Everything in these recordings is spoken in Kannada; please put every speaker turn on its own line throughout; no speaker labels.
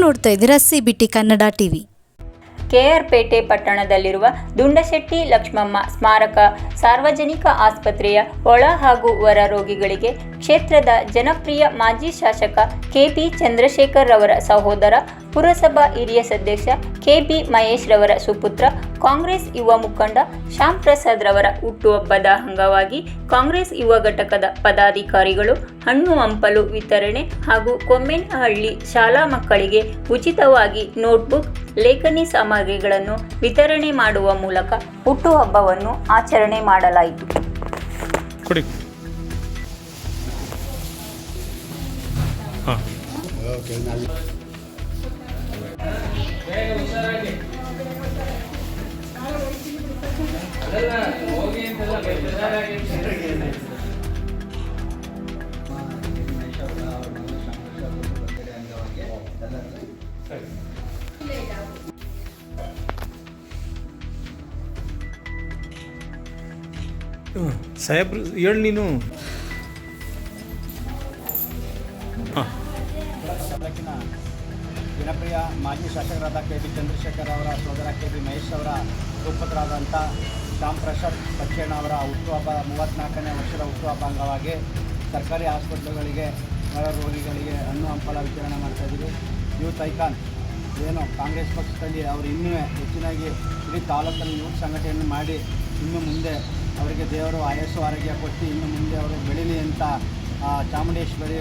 ನೋಡ್ತಾ ಇದ್ದೀರಾ CBT ಕನ್ನಡ ಟಿವಿ.
KR ಪೇಟೆ ಪಟ್ಟಣದಲ್ಲಿರುವ ದುಂಡಶೆಟ್ಟಿ ಲಕ್ಷ್ಮಮ್ಮ ಸ್ಮಾರಕ ಸಾರ್ವಜನಿಕ ಆಸ್ಪತ್ರೆಯ ಒಳ ಹಾಗೂ ಹೊರ ರೋಗಿಗಳಿಗೆ ಕ್ಷೇತ್ರದ ಜನಪ್ರಿಯ ಮಾಜಿ ಶಾಸಕ KP ಚಂದ್ರಶೇಖರ್ ರವರ ಸಹೋದರ, ಪುರಸಭಾ ಹಿರಿಯ ಸದಸ್ಯ KB ಮಹೇಶ್ ರವರ ಸುಪುತ್ರ, ಕಾಂಗ್ರೆಸ್ ಯುವ ಮುಖಂಡ ಶ್ಯಾಮ್ ಪ್ರಸಾದ್ ರವರ ಹುಟ್ಟುಹಬ್ಬದ ಅಂಗವಾಗಿ ಕಾಂಗ್ರೆಸ್ ಯುವ ಘಟಕದ ಪದಾಧಿಕಾರಿಗಳು ಹಣ್ಣು ಹಂಪಲು ವಿತರಣೆ ಹಾಗೂ ಕೊಮ್ಮೇನಹಳ್ಳಿ ಶಾಲಾ ಮಕ್ಕಳಿಗೆ ಉಚಿತವಾಗಿ ನೋಟ್ಬುಕ್, ಲೇಖನಿ ಸಾಮಗ್ರಿಗಳನ್ನು ವಿತರಣೆ ಮಾಡುವ ಮೂಲಕ ಹುಟ್ಟುಹಬ್ಬವನ್ನು ಆಚರಣೆ ಮಾಡಲಾಯಿತು.
ಸಾಹೇಬ್ರು ಹೇಳಿ ನೀನು.
ತಾಲೂಕಿನ ಜನಪ್ರಿಯ ಮಾಜಿ ಶಾಸಕರಾದ KP ಚಂದ್ರಶೇಖರ್ ಅವರ ಸೋದರ KB ಮಹೇಶ್ ಅವರ ಸುಪುತ್ರರಾದಂಥ ಶ್ಯಾಮ್ ಪ್ರಸಾದ್ ಬಚ್ಚೇಣ ಅವರ ಹುಟ್ಟುಹಬ್ಬ 34ನೇ ವರ್ಷದ ಹುಟ್ಟುಹಬ್ಬ ಅಂಗವಾಗಿ ಸರ್ಕಾರಿ ಆಸ್ಪತ್ರೆಗಳಿಗೆ, ಹೊರ ರೋಗಿಗಳಿಗೆ ಹಣ್ಣು ಹಂಪಲ ವಿತರಣೆ ಮಾಡ್ತಾಯಿದ್ದೀವಿ. ಯೂತ್ ಐಕಾನ್ ಏನು ಕಾಂಗ್ರೆಸ್ ಪಕ್ಷದಲ್ಲಿ ಅವರು ಇನ್ನೂ ಹೆಚ್ಚಿನಾಗಿ ಇಡೀ ತಾಲೂಕಲ್ಲಿ ಯೂತ್ ಸಂಘಟನೆಯನ್ನು ಮಾಡಿ ಇನ್ನು ಮುಂದೆ ಅವರಿಗೆ ದೇವರು ಆಯಸ್ಸು ಆರೋಗ್ಯ ಕೊಟ್ಟು ಇನ್ನು ಮುಂದೆ ಅವರು ಬೆಳೀಲಿ ಅಂತ ಚಾಮುಂಡೇಶ್ವರಿ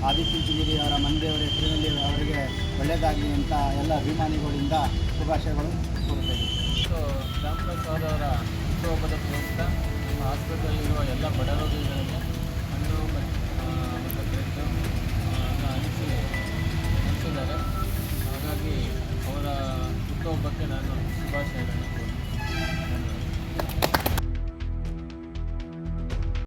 ಆದಿಚುಂಚನಗಿರಿ ಅವರ ಮಂದಿಯವರ ಹೆಸರಿನಲ್ಲಿ ಅವರಿಗೆ ಒಳ್ಳೆಯದಾಗಲಿ ಅಂತ ಎಲ್ಲ ಅಭಿಮಾನಿಗಳಿಂದ ಶುಭಾಶಯಗಳು ಕೋರುತ್ತೇವೆ.
ಶ್ಯಾಮ್ ಪ್ರಸಾದ್ ಅವರ ಹುಟ್ಟುಹಬ್ಬದ ಪ್ರಯುಕ್ತ ನಮ್ಮ ಆಸ್ಪತ್ರೆಯಲ್ಲಿರುವ ಎಲ್ಲ ಬಡ ರೋಗಿಗಳಿಗೆ ಹಣ್ಣು ಮತ್ತು ಬ್ರೆಡ್ಡು ಹಂಚಿದ್ದಾರೆ. ಹಾಗಾಗಿ ಅವರ ಹುಟ್ಟುಹಬ್ಬಕ್ಕೆ ನಾನು ಶುಭಾಶಯಗಳನ್ನು